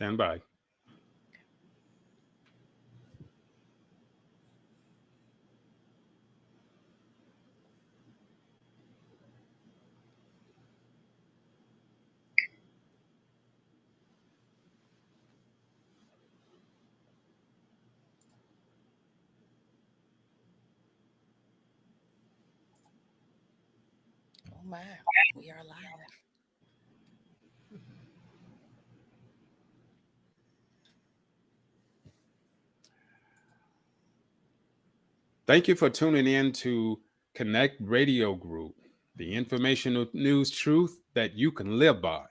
Stand by. Oh my, we are live. Thank you for tuning in to Connect Radio Group, the informational news truth that you can live by.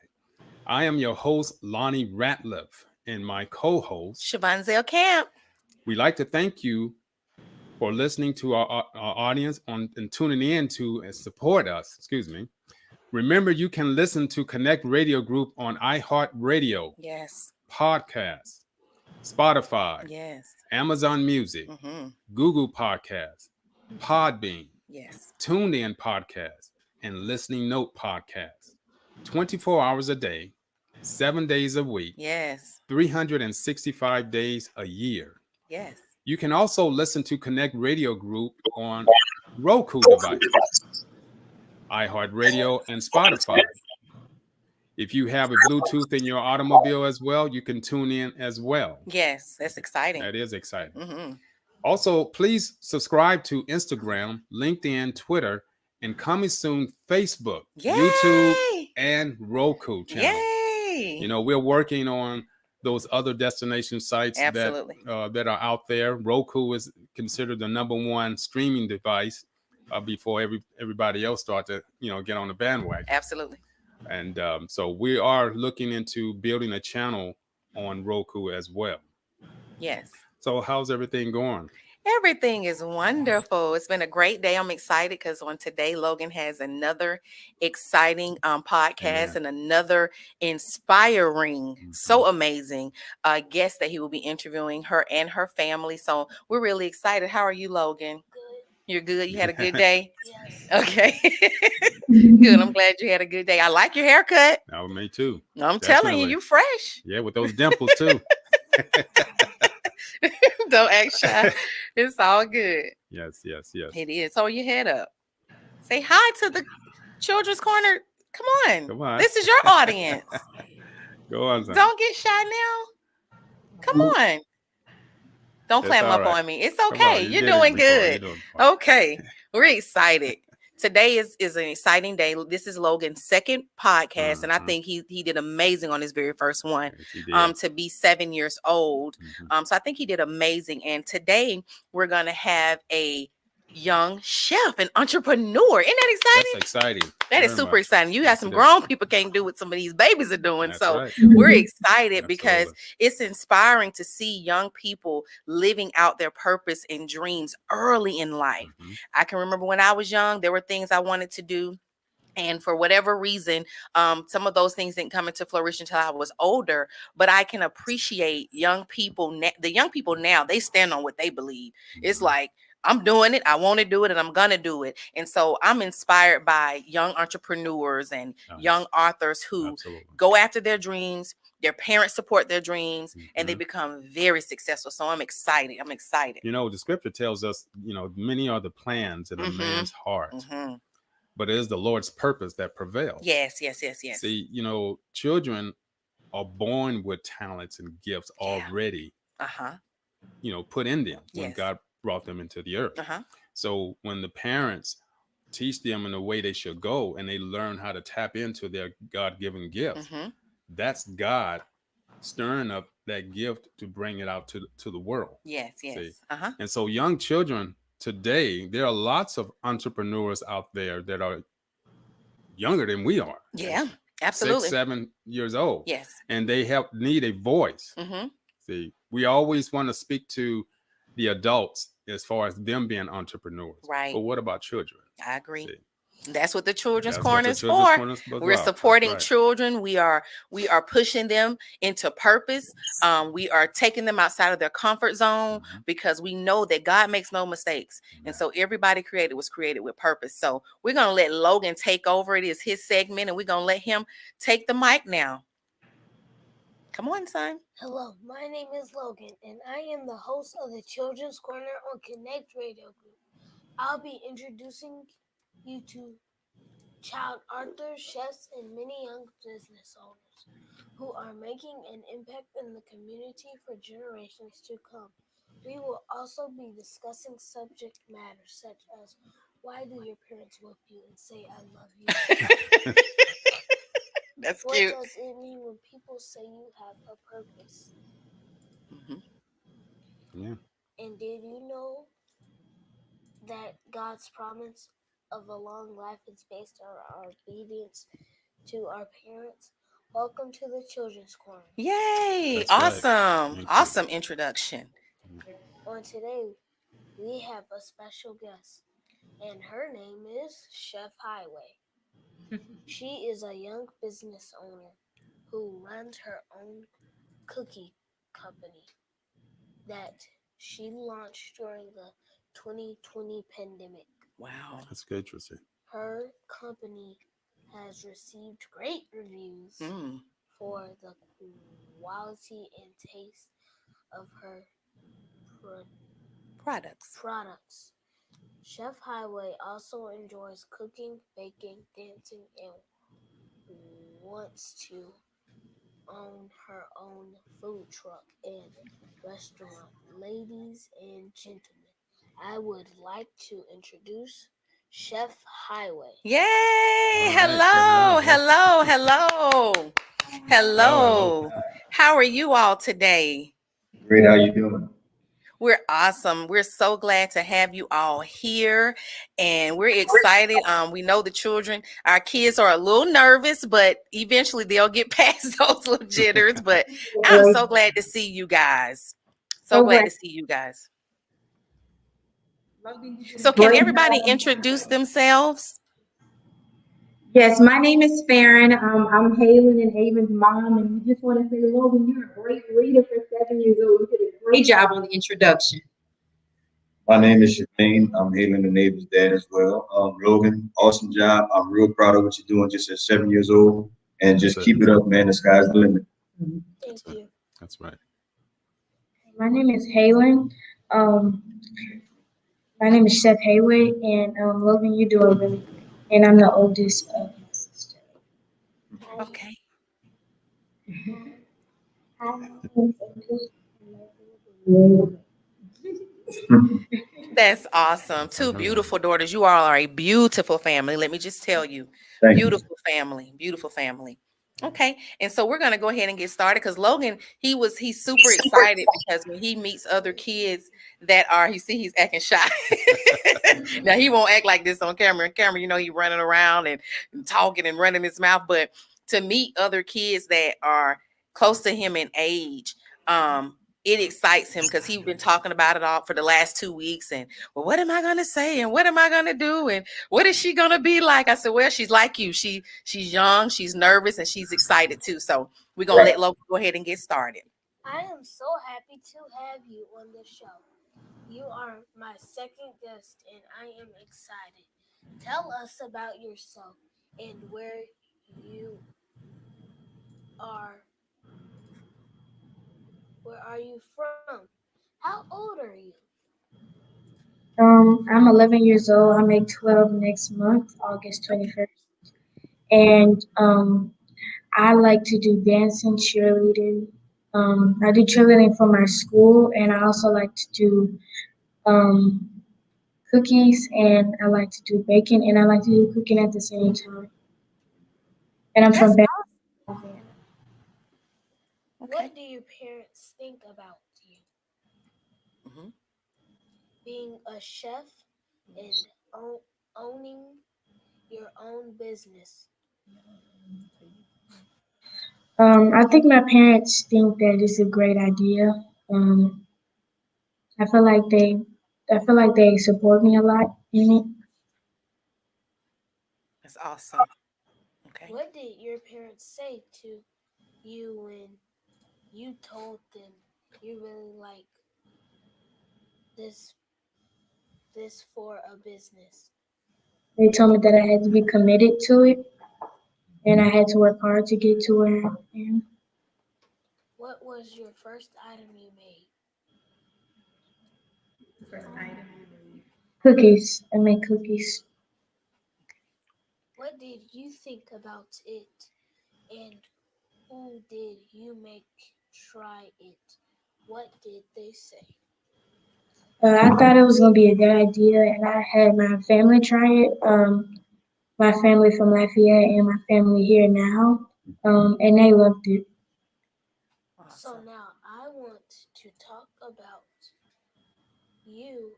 I am your host, Lonnie Ratliff, and my co host. Shavanzel Camp. We'd like to thank you for listening to our audience and tuning in to support us. Excuse me. Remember, you can listen to Connect Radio Group on iHeartRadio, Yes. Podcasts, Spotify, Yes. Amazon Music, Mm-hmm. Google Podcasts, Podbean, Yes. TuneIn Podcasts, and Listening Note Podcasts. 24 hours a day, 7 days a week, Yes. 365 days a year. Yes. You can also listen to Connect Radio Group on Roku devices, iHeartRadio, and Spotify. If you have a Bluetooth in your automobile as well, you can tune in as well. Yes. That's exciting. That is exciting. Mm-hmm. Also, please subscribe to Instagram, LinkedIn, Twitter, and coming soon, Facebook, Yay! YouTube, and Roku channel. Yay! You know, we're working on those other destination sites Absolutely. that are out there. Roku is considered the number one streaming device before everybody else start to get on the bandwagon. Absolutely. And so we are looking into building a channel on Roku as well. Yes. So how's everything going? Everything is wonderful. It's been a great day. I'm excited because on today, Logan has another exciting podcast and another inspiring, so amazing guest that he will be interviewing, her and her family. So we're really excited. How are you, Logan? You're good. You had a good day? Yes. Okay. Good. I'm glad you had a good day. I like your haircut. Oh, me too. I'm telling you, you fresh. Yeah, with those dimples too. Don't act shy. It's all good. Yes. It is. Hold your head up. Say hi to the Children's Corner. Come on. This is your audience. Go on, son. Don't get shy now. Come on. Don't clam up on me. It's okay. You're doing good. Okay. We're excited. Today is an exciting day. This is Logan's second podcast, and I think he did amazing on his very first one. Yes, to be 7 years old. So I think he did amazing. And today we're gonna have a young chef and entrepreneur. Isn't that exciting? That's exciting. That is super exciting. You got some grown people can't do what some of these babies are doing. That's so right. we're excited because it's inspiring to see young people living out their purpose and dreams early in life. I can remember when I was young, there were things I wanted to do. And for whatever reason, some of those things didn't come into flourish until I was older. But I can appreciate young people. The young people now, they stand on what they believe. It's like, I'm doing it. I want to do it and I'm going to do it. And so I'm inspired by young entrepreneurs and young authors who go after their dreams. Their parents support their dreams and they become very successful. So I'm excited. You know, the scripture tells us, many are the plans in a man's heart. But it is the Lord's purpose that prevails. Yes. See, children are born with talents and gifts already, put in them when God brought them into the earth. So when the parents teach them in the way they should go and they learn how to tap into their God-given gifts, that's God stirring up that gift to bring it out to the world. Yes. See? And so young children today, there are lots of entrepreneurs out there that are younger than we are. Yeah, absolutely. 6, 7 years old. Yes. And they need a voice. See, we always want to speak to the adults as far as them being entrepreneurs. Right. But what about children? I agree. See? That's what the Children's Corner is for. We're supporting children. We are pushing them into purpose. We are taking them outside of their comfort zone because we know that God makes no mistakes. And so everybody was created with purpose. So we're going to let Logan take over. It is his segment and we're going to let him take the mic now. Come on, son. Hello, my name is Logan, and I am the host of the Children's Corner on Connect Radio Group. I'll be introducing you to child authors, chefs, and many young business owners who are making an impact in the community for generations to come. We will also be discussing subject matters such as why do your parents whip you and say I love you? That's What cute. does it mean when people say you have a purpose? Mm-hmm. Yeah. And did you know that God's promise of a long life is based on our obedience to our parents? Welcome to the Children's Corner. Yay! That's right. Awesome. Thank you. Awesome introduction. On today, we have a special guest, and her name is Chef Haiway. She is a young business owner who runs her own cookie company that she launched during the 2020 pandemic. Wow. That's good, Tracy. Her company has received great reviews for the quality and taste of her products. Chef Haiway also enjoys cooking, baking, dancing, and wants to own her own food truck and restaurant. Ladies and gentlemen, I would like to introduce Chef Haiway. Yay! All right. Hello, Hello. hello, hello, Hello. Hello. hello. How are you all today? Great, how you doing? We're awesome. We're so glad to have you all here, and we're excited. We know the children, our kids are a little nervous, but eventually they'll get past those little jitters. But I'm so glad to see you guys. So glad to see you guys. So, can everybody introduce themselves? Yes, my name is Farron. I'm Halen and Avon's mom, and we just want to say, Logan, you're a great reader for 7 years old. You did a great job on the introduction. My name is Shane. I'm Halen, the neighbor's dad as well. Logan, awesome job. I'm real proud of what you're doing just at 7 years old. And just keep it up, man. The sky's the limit. Thank you. That's right. My name is Halen. Um, my name is Chef Haiway, and Logan, you do a really great. And I'm the oldest of my sister. Okay. That's awesome. Two beautiful daughters. You all are a beautiful family. Let me just tell you. Thank you. Beautiful family. Beautiful family. Okay. And so we're going to go ahead and get started because Logan, he's super excited because when he meets other kids that are, he's acting shy. Now he won't act like this on camera. On camera, he running around and talking and running his mouth. But to meet other kids that are close to him in age, it excites him because he's been talking about it all for the last 2 weeks. And well, what am I gonna say? And what am I gonna do? And what is she gonna be like? I said, well, she's like you. She's young, she's nervous, and she's excited too. So we're gonna let Logan go ahead and get started. I am so happy to have you on the show. You are my second guest, and I am excited. Tell us about yourself and where you are. Where are you from? How old are you? I'm 11 years old. I make 12 next month, August 21st. And I like to do dancing, cheerleading. I do cheerleading for my school, and I also like to do um, cookies, and I like to do baking, and I like to do cooking at the same time. And I'm That's from awesome. Bethlehem. Okay. What do your parents think about you? Mm-hmm. Being a chef and owning your own business. I think my parents think that it's a great idea. Um, I feel like they, I feel like they support me a lot in it. That's awesome. Okay. What did your parents say to you when you told them you really like this for a business? They told me that I had to be committed to it, and I had to work hard to get to where I am. What was your first item you made? First item you made. Cookies. I make cookies. What did you think about it, and who did you make try it? What did they say? I thought it was gonna be a good idea, and I had my family try it. My family from Lafayette and my family here now, and they loved it. So now I want to talk about you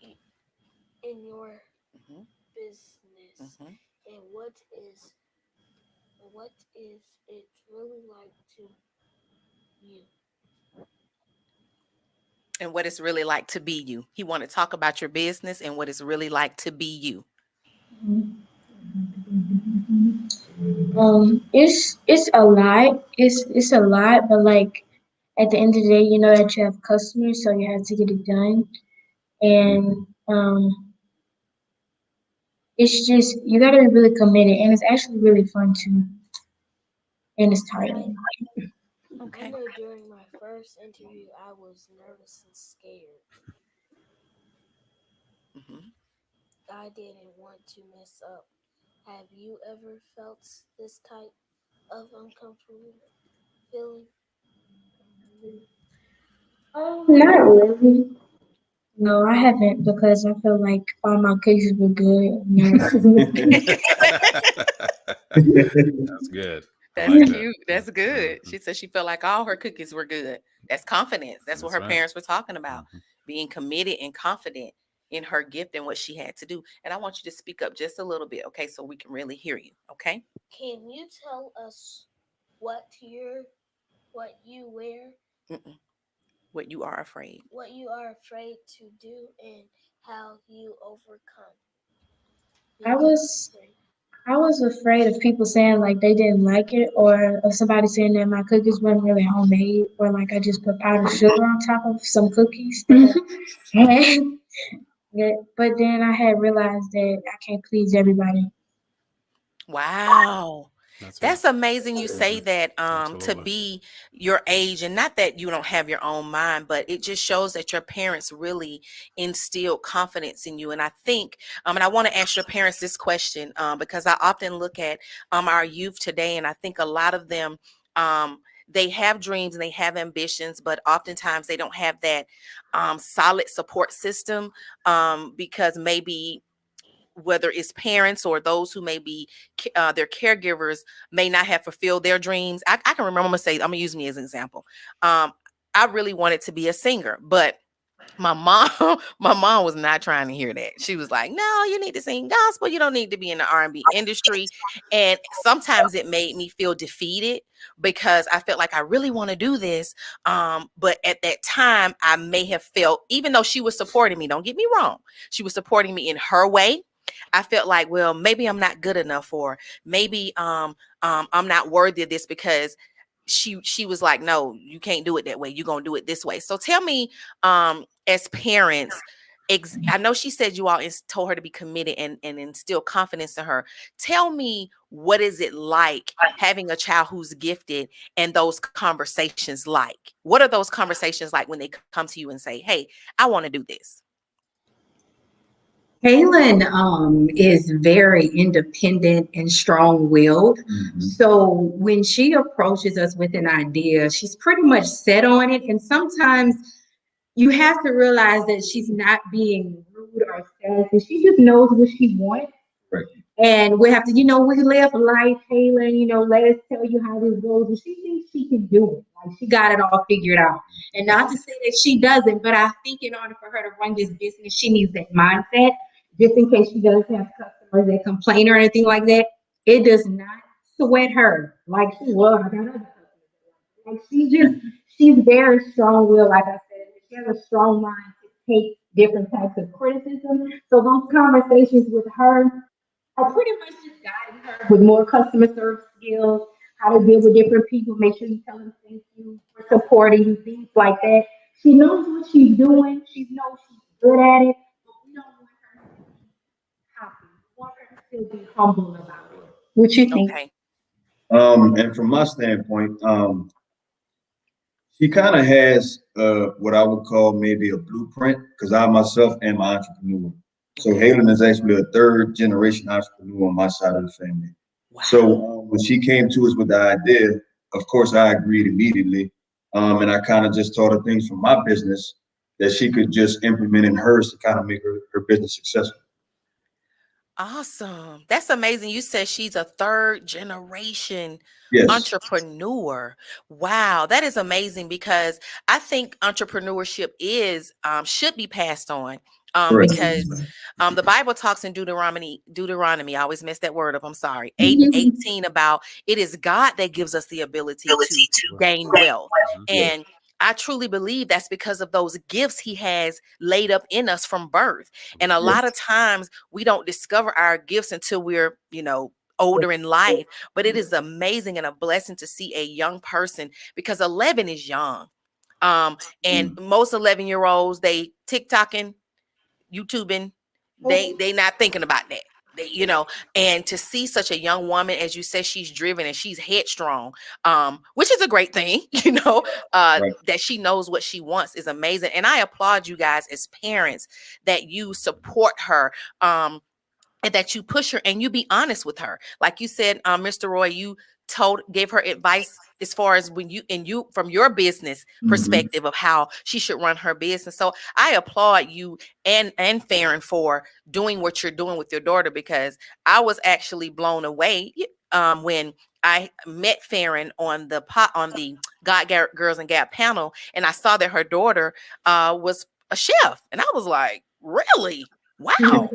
in your business and what is it really like to you? And what it's really like to be you. He want to talk about your business and what it's really like to be you. It's a lot. It's a lot, but like at the end of the day, you know that you have customers, so you have to get it done. And it's just you gotta be really committed, and it's actually really fun too, and it's tiring. Okay. I know during my first interview, I was nervous and scared. I didn't want to mess up. Have you ever felt this type of uncomfortable feeling? Not really. No, I haven't because I feel like all my cookies were good. That's good. That's like cute. that. That's good. She said she felt like all her cookies were good. That's confidence. That's what her right. parents were talking about. Being committed and confident in her gift and what she had to do. And I want you to speak up just a little bit, okay, so we can really hear you, okay? Can you tell us what you wear? What you are afraid. What you are afraid to do and how you overcome. I was afraid of people saying like they didn't like it, or of somebody saying that my cookies weren't really homemade, or like I just put powdered sugar on top of some cookies. But then I had realized that I can't please everybody. Wow. That's right. amazing you say that to be your age, and not that you don't have your own mind, but it just shows that your parents really instilled confidence in you. And I think and I want to ask your parents this question because I often look at our youth today, and I think a lot of them they have dreams and they have ambitions, but oftentimes they don't have that solid support system because maybe whether it's parents or those who may be their caregivers may not have fulfilled their dreams. I can remember, I'm gonna use me as an example. I really wanted to be a singer, but my mom was not trying to hear that. She was like, no, you need to sing gospel, you don't need to be in the R&B industry. And sometimes it made me feel defeated because I felt like I really want to do this, but at that time I may have felt, even though she was supporting me, don't get me wrong, she was supporting me in her way, I felt like, well, maybe I'm not good enough, or maybe I'm not worthy of this, because she was like, no, you can't do it that way, you're gonna do it this way. So tell me, as parents, I know she said you all told her to be committed and instill confidence in her. Tell me, what is it like having a child who's gifted, and those conversations like? What are those conversations like when they come to you and say, hey, I want to do this? Kaylin is very independent and strong-willed. So when she approaches us with an idea, she's pretty much set on it. And sometimes you have to realize that she's not being rude or selfish. She just knows what she wants. Right. And we have to, we live life, Kaylin, let us tell you how this goes. And she thinks she can do it. Like, she got it all figured out. And not to say that she doesn't, but I think in order for her to run this business, she needs that mindset. Just in case she does have customers that complain or anything like that, it does not sweat her like she was. I got other customers. Like, she's very strong-willed, like I said. She has a strong mind to take different types of criticism. So those conversations with her are pretty much just guiding her with more customer service skills, how to deal with different people, make sure you tell them thank you for supporting you, things like that. She knows what she's doing. She knows she's good at it. But we don't want her to be happy. We want her to still be humble about it. What you think? Okay. And from my standpoint, She kind of has what I would call maybe a blueprint, because I myself am an entrepreneur. So Halen is actually a third generation entrepreneur on my side of the family. Wow. So when she came to us with the idea, of course I agreed immediately. And I kind of just taught her things from my business that she could just implement in hers to kind of make her business successful. Awesome. That's amazing. You said she's a third generation entrepreneur. Wow, that is amazing, because I think entrepreneurship is should be passed on. Because the Bible talks in Deuteronomy, I always mess that word up, I'm sorry, 8:18, about it is God that gives us the ability to gain wealth. And I truly believe that's because of those gifts he has laid up in us from birth. And a lot of times we don't discover our gifts until we're, older in life. But it is amazing and a blessing to see a young person, because 11 is young. And most 11-year-olds, they TikToking, YouTubing, they not thinking about that. And to see such a young woman, as you said, she's driven and she's headstrong, which is a great thing, that she knows what she wants, is amazing. And I applaud you guys as parents that you support her, and that you push her and you be honest with her. Like you said, Mr. Roy, you gave her advice as far as when you from your business perspective of how she should run her business. So I applaud you and Farron for doing what you're doing with your daughter, because I was actually blown away when I met Farron on the God Girls and Gap panel, and I saw that her daughter was a chef, and I was like, really? Wow.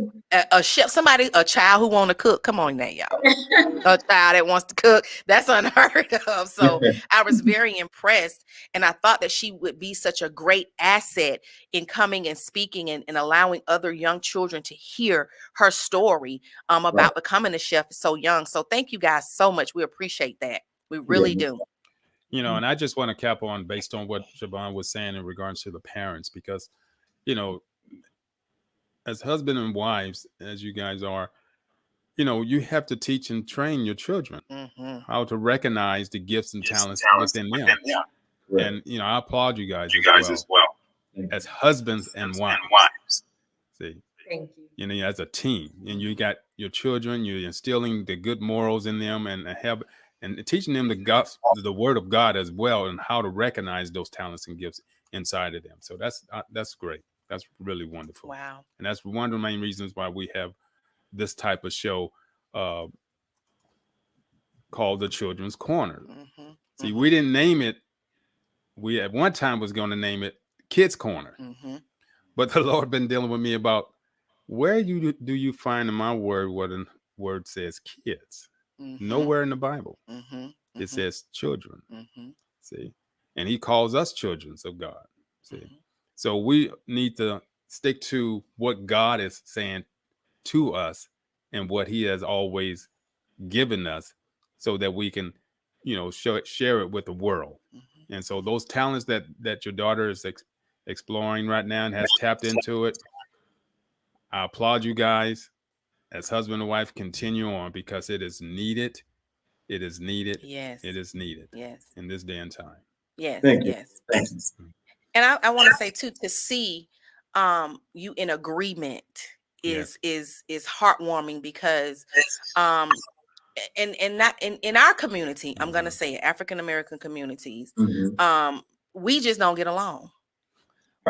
A chef, a child who want to cook. Come on now, y'all. A child that wants to cook, that's unheard of. So I was very impressed, and I thought that she would be such a great asset in coming and speaking and allowing other young children to hear her story about becoming a chef so young. So thank you guys so much. We appreciate that. We really do. And I just want to cap on based on what Javon was saying in regards to the parents, because, as husband and wives, as you guys are, you have to teach and train your children how to recognize the gifts and talents within them. And, I applaud you guys as well. As husbands and wives. See, thank you. As a team, and you got your children, you're instilling the good morals in them and teaching them the word of God as well, and how to recognize those talents and gifts inside of them. So that's great. That's really wonderful. Wow. And that's one of the main reasons why we have this type of show called the Children's Corner. See, we didn't name it. We at one time was going to name it Kids Corner. But the Lord been dealing with me about, where do you find in my word what a word says kids? Nowhere in the Bible. It says children. See? And he calls us children of God. See? So we need to stick to what God is saying to us and what he has always given us, so that we can, share it with the world. And so those talents that your daughter is exploring right now and has tapped into it, I applaud you guys. As husband and wife, continue on, because it is needed. It is needed. Yes. It is needed. Yes. In this day and time. Yes. Thank you. Yes. Thank you. And I want to say too, to see you in agreement is heartwarming, because and not in our community, I'm gonna say African American communities, we just don't get along.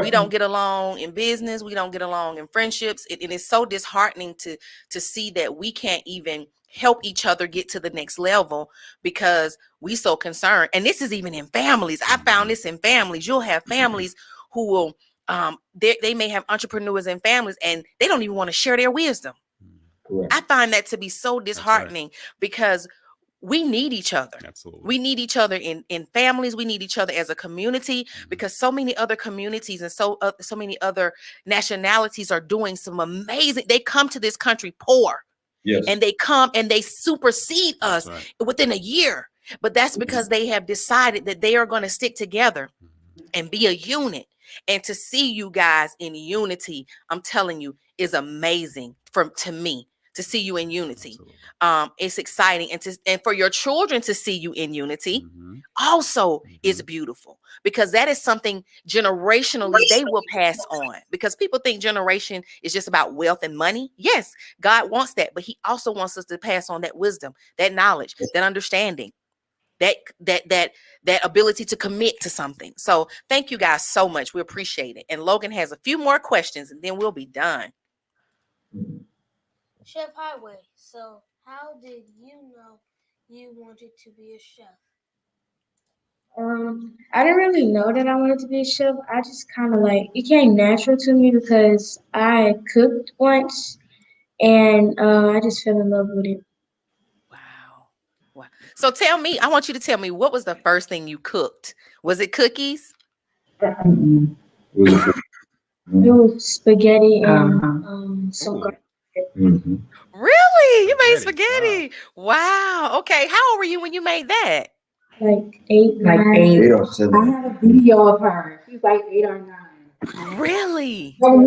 We don't get along in business. We don't get along in friendships. It is so disheartening to see that we can't even help each other get to the next level, because we so concerned. And this is even in families. I found this in families. You'll have families who will they may have entrepreneurs in families, and they don't even want to share their wisdom. I find that to be so disheartening, because we need each other. Absolutely. We need each other in families. We need each other as a community, because so many other communities and so many other nationalities are doing some amazing. They come to this country poor, and they come and they supersede us within a year. But that's because they have decided that they are going to stick together and be a unit. And to see you guys in unity, I'm telling you, is amazing to me. to see you in unity. It's exciting, and for your children to see you in unity also is beautiful, because that is something generationally they will pass on, because people think generation is just about wealth and money. Yes, God wants that, but he also wants us to pass on that wisdom, that knowledge, that understanding, that ability to commit to something. So thank you guys so much. We appreciate it. And Logan has a few more questions and then we'll be done. Chef Haiway, so how did you know you wanted to be a chef? I didn't really know that I wanted to be a chef. I just kind of like, it came natural to me because I cooked once and I just fell in love with it. Wow. So I want you to tell me, what was the first thing you cooked? Was it cookies? It was spaghetti and some garlic. Really? You made spaghetti? Wow. Okay. How old were you when you made that? Like 8, like 8 or 7. I have a video of her. She's like 8 or 9. Really? But when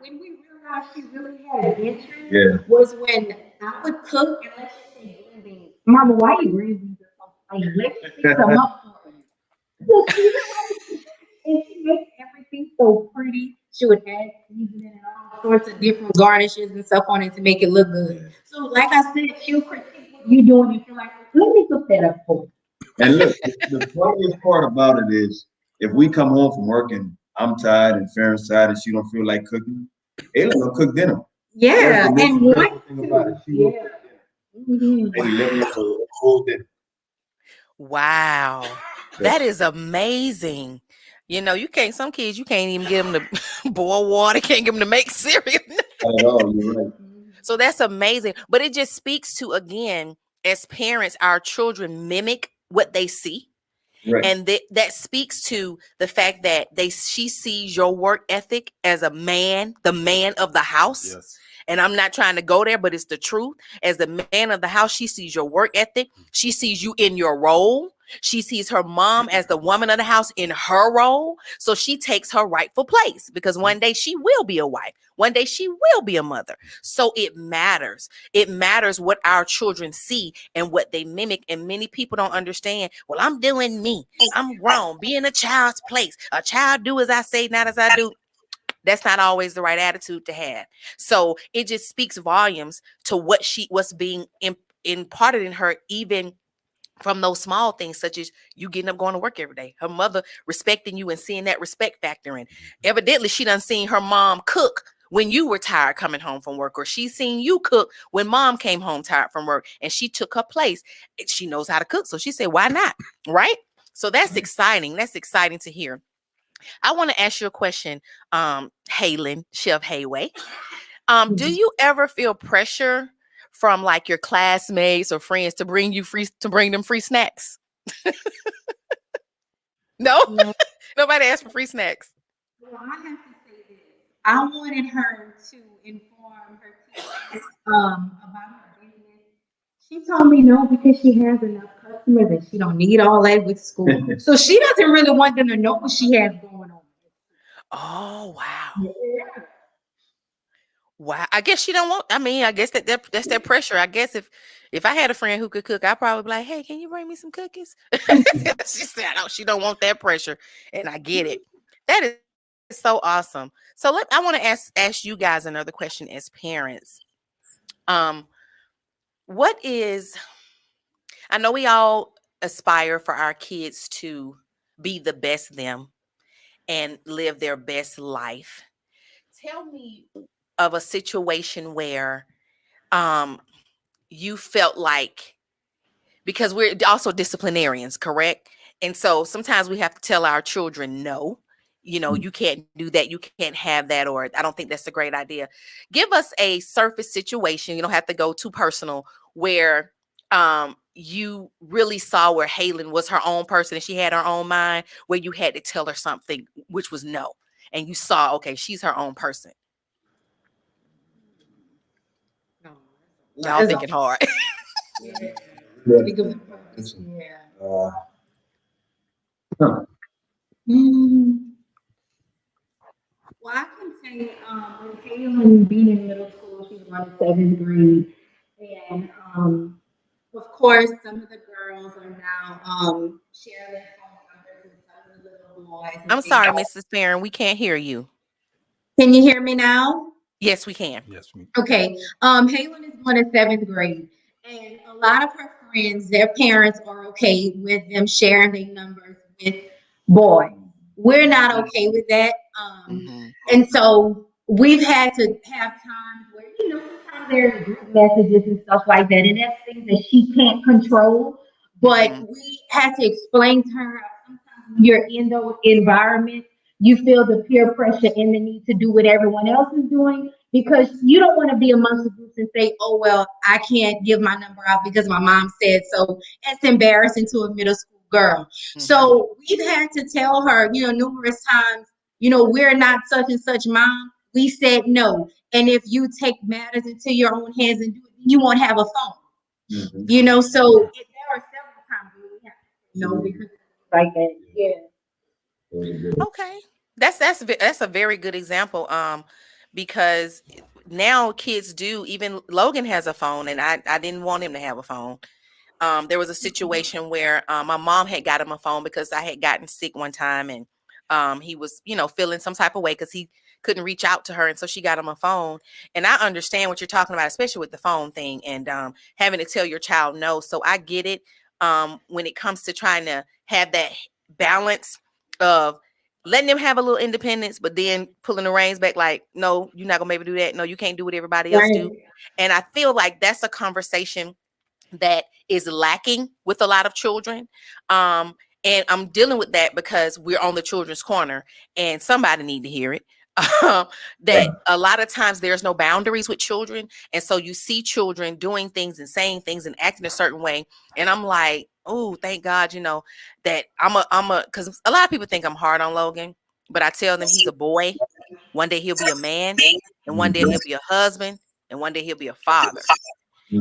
we realized she really had an interest was when I would cook and let's just say green beans. Mama, why you green beans are so plain? Let's just fix them up for you. So she would and she makes everything so pretty. She would add seasoning and all sorts of different garnishes and stuff on it to make it look good. So like I said, she'll critique what you're doing and feel like, let me cook that up for you. And look, the funniest part about it is if we come home from work and I'm tired and Farron's tired and she don't feel like cooking, Ayla will cook dinner. Yeah, and what? Thing about it. She will cook dinner. Maybe let me a full dinner. Wow. That is amazing. You know, some kids, you can't even get them to boil water, can't get them to make cereal. You're right. So that's amazing. But it just speaks to, again, as parents, our children mimic what they see. Right. And that speaks to the fact that she sees your work ethic as a man, the man of the house. Yes. And I'm not trying to go there, but it's the truth. As the man of the house, she sees your work ethic. She sees you in your role. She sees her mom as the woman of the house in her role. So she takes her rightful place, because one day she will be a wife. One day she will be a mother. So it matters. It matters what our children see and what they mimic. And many people don't understand. Well, I'm doing me. I'm grown. Be in a child's place. A child do as I say, not as I do. That's not always the right attitude to have. So it just speaks volumes to what's being imparted in her, even from those small things, such as you getting up, going to work every day, her mother respecting you and seeing that respect factor in. Evidently, she done seen her mom cook when you were tired coming home from work, or she's seen you cook when mom came home tired from work, and she took her place. She knows how to cook, so she said, why not? Right? So that's exciting. That's exciting to hear. I want to ask you a question, Halen, Chef Haiway. Do you ever feel pressure from like your classmates or friends to bring them free snacks? No? Nobody asked for free snacks. Well, I have to say this. I wanted her to inform her teachers about her business. She told me no, because she has enough customers and she don't need all that with school. So she doesn't really want them to know what she has going on. Oh, wow. Yeah. Wow. I guess she don't want, I guess that's their pressure. I guess if I had a friend who could cook, I'd probably be like, hey, can you bring me some cookies? She said, oh, she don't want that pressure. And I get it. That is so awesome. So I want to ask you guys another question as parents. I know we all aspire for our kids to be the best them and live their best life. Tell me of a situation where you felt like, because we're also disciplinarians, correct? And so sometimes we have to tell our children, no, you can't do that. You can't have that, or I don't think that's a great idea. Give us a surface situation. You don't have to go too personal, where you really saw where Halen was her own person and she had her own mind, where you had to tell her something, which was no. And you saw, okay, she's her own person. Y'all thinking hard. Well, I can say when Halen being in middle school, she was going to seventh grade. And of course, some of the girls are now sharing phone numbers with some of the little boys. I'm sorry, Mrs. Farron, we can't hear you. Can you hear me now? Yes, we can. Yes. Okay. Halen is going to seventh grade, and a lot of her friends, their parents are okay with them sharing their numbers with boys. We're not okay with that. And so we've had to have times where, sometimes there's group messages and stuff like that, and that's things that she can't control. But we had to explain to her how sometimes when you're in those environments, you feel the peer pressure and the need to do what everyone else is doing, because you don't want to be amongst the groups and say, oh, well, I can't give my number out because my mom said so. That's embarrassing to a middle school girl. So we've had to tell her, numerous times, we're not such and such mom. We said no. And if you take matters into your own hands and do it, you won't have a phone. So there are several times where we have to because like that. Yeah. Okay. That's a very good example. Because now kids do, even Logan has a phone, and I didn't want him to have a phone. There was a situation where my mom had got him a phone because I had gotten sick one time, and he was, feeling some type of way because he couldn't reach out to her, and so she got him a phone. And I understand what you're talking about, especially with the phone thing and having to tell your child no. So I get it when it comes to trying to have that balance of letting them have a little independence, but then pulling the reins back, like, no, you're not gonna maybe do that. No, you can't do what everybody else do. And I feel like that's a conversation that is lacking with a lot of children. And I'm dealing with that because we're on the children's corner and somebody need to hear it. That a lot of times there's no boundaries with children. And so you see children doing things and saying things and acting a certain way. And I'm like, oh, thank God, that because a lot of people think I'm hard on Logan, but I tell them he's a boy. One day he'll be a man, and one day he'll be a husband, and one day he'll be a father.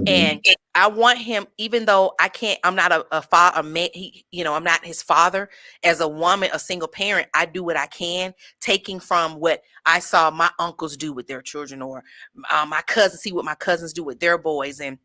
And I want him, even though I'm not a father, a man, I'm not his father. As a woman, a single parent, I do what I can, taking from what I saw my uncles do with their children, or my cousins, see what my cousins do with their boys, and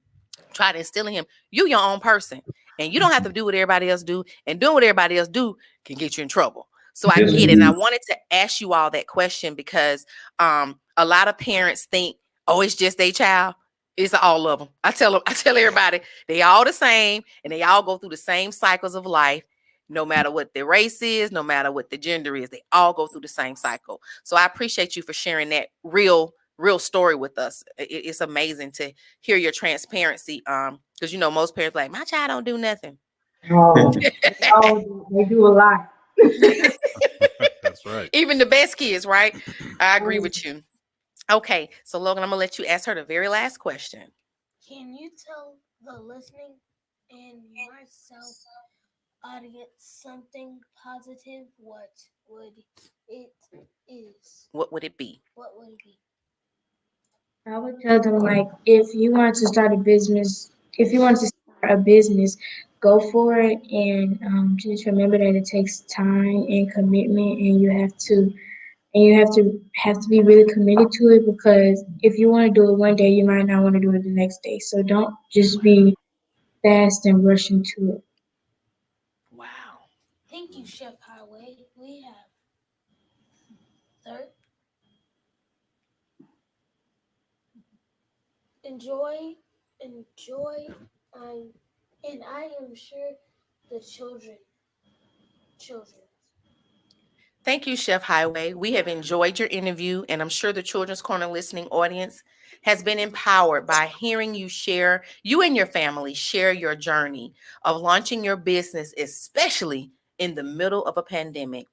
try to instill in him, you your own person, and you don't have to do what everybody else do, and doing what everybody else do can get you in trouble. So I get it. And I wanted to ask you all that question because a lot of parents think, oh, it's just their child. It's all of them. I tell everybody, they all the same, and they all go through the same cycles of life, no matter what their race is, no matter what the gender is. They all go through the same cycle. So I appreciate you for sharing that real story with us. It's amazing to hear your transparency. Because most parents are like, my child don't do nothing. They do a lot. That's right. Even the best kids, right? I agree with you. Okay, so Logan, I'm gonna let you ask her the very last question. Can you tell the listening and myself audience something positive? What would it is? What would it be? What would it be? I would tell them, like, if you want to start a business, go for it, and just remember that it takes time and commitment, and you have to be really committed to it, because if you want to do it one day, you might not want to do it the next day. So don't just be fast and rush into it. Wow. Thank you, Chef Haiway. We have third. Enjoy, and I am sure the children. Thank you, Chef Haiway. We have enjoyed your interview, and I'm sure the Children's Corner listening audience has been empowered by hearing you and your family share your journey of launching your business, especially in the middle of a pandemic.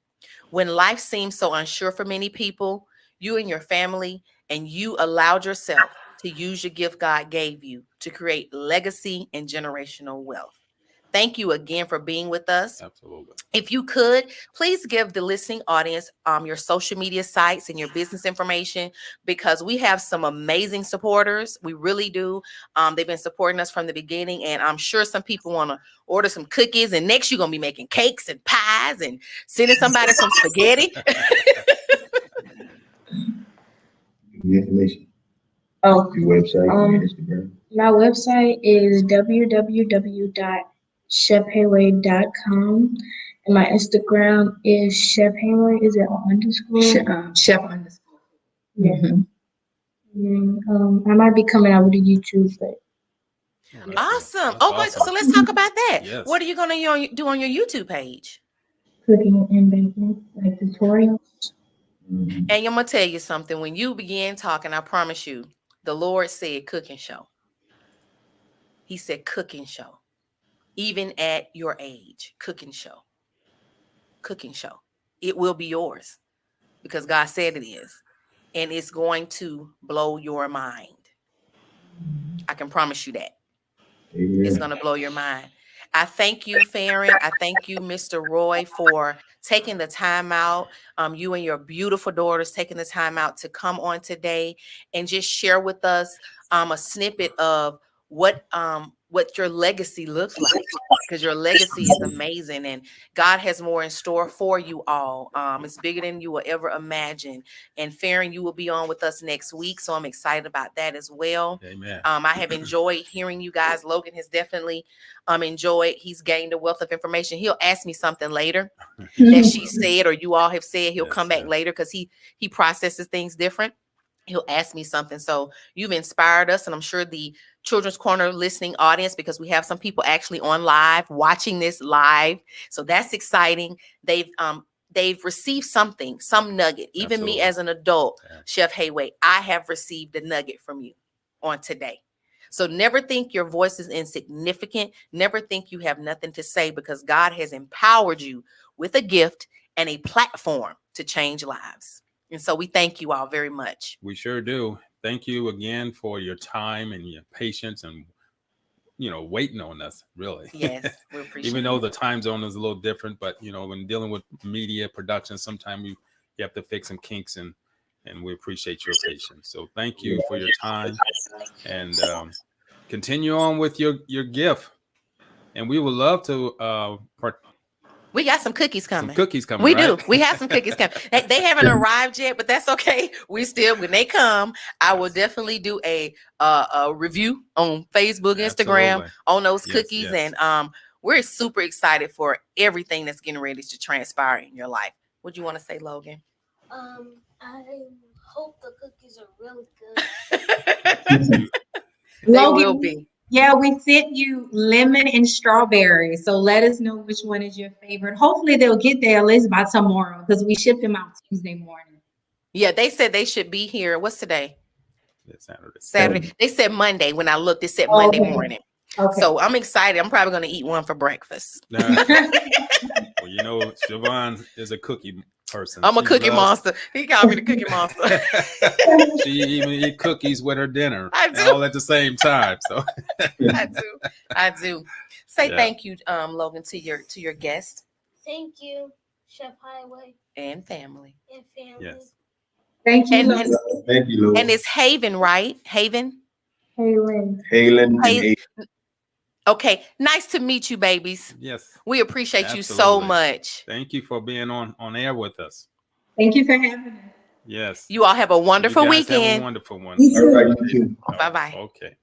When life seems so unsure for many people, you and your family, and you allowed yourself to use your gift God gave you to create legacy and generational wealth. Thank you again for being with us. Absolutely. If you could, please give the listening audience your social media sites and your business information, because we have some amazing supporters. We really do. They've been supporting us from the beginning, and I'm sure some people want to order some cookies, and next you're going to be making cakes and pies and sending somebody some spaghetti. The information. Oh, Your website, your Instagram. My website is www.chefhayway.com. And my Instagram is Chef Hayway. Is it underscore? Chef underscore. Yeah. And, I might be coming out with a YouTube, but awesome. Okay, so let's talk about that. Yes. What are you gonna do on your YouTube page? Cooking and baking, like tutorials. And I'm gonna tell you something. When you began talking, I promise you, the Lord said cooking show. He said cooking show. Even at your age, cooking show. Cooking show. It will be yours because God said it is. And it's going to blow your mind. I can promise you that. Amen. It's going to blow your mind. I thank you, Farron. I thank you, Mr. Roy, for taking the time out. You and your beautiful daughters taking the time out to come on today and just share with us a snippet of what your legacy looks like, because your legacy is amazing and God has more in store for you all. It's bigger than you will ever imagine. And Farron, you will be on with us next week, so I'm excited about that as well. Amen. I have enjoyed hearing you guys. Logan has definitely enjoyed. He's gained a wealth of information. He'll ask me something later that she said or you all have said. He'll come back later because he processes things different. He'll ask me something. So you've inspired us, and I'm sure the Children's Corner listening audience, because we have some people actually on live watching this live. So that's exciting. They've received something, some nugget. Even me as an adult, Chef Haiway, I have received a nugget from you on today. So never think your voice is insignificant. Never think you have nothing to say, because God has empowered you with a gift and a platform to change lives. And so we thank you all very much. We sure do. Thank you again for your time and your patience and, waiting on us, really. Yes, we appreciate it. Even though the time zone is a little different, but, when dealing with media production, sometimes you have to fix some kinks, and we appreciate your patience. So thank you for your time, and continue on with your gift. And we would love to we got some cookies coming. We do. We have some cookies coming. They haven't arrived yet, but that's okay. We still, when they come, I will definitely do a review on Facebook, Instagram on those cookies. And we're super excited for everything that's getting ready to transpire in your life. What do you want to say, Logan? I hope the cookies are really good. They will be. Yeah, we sent you lemon and strawberry. So let us know which one is your favorite. Hopefully they'll get there at least by tomorrow, because we ship them out Tuesday morning. Yeah, they said they should be here. What's today? It's Saturday. Saturday. They said Monday. When I looked, it said Monday morning. Okay. So I'm excited. I'm probably going to eat one for breakfast. Well, Siobhan is a cookie person. I'm a cookie monster. He called me the cookie monster. She even eat cookies with her dinner. I do. All at the same time. So I do. Say thank you, Logan, to your guest. Thank you, Chef Haiway. And family. Yes. Thank you. Thank you, Lord. And it's Haven, right? Haven? Halen. Okay. Nice to meet you, babies. Yes. We appreciate you so much. Thank you for being on air with us. Thank you for having us. Yes. You all have a wonderful weekend. Have a wonderful one. All right, you too. Bye-bye. Okay.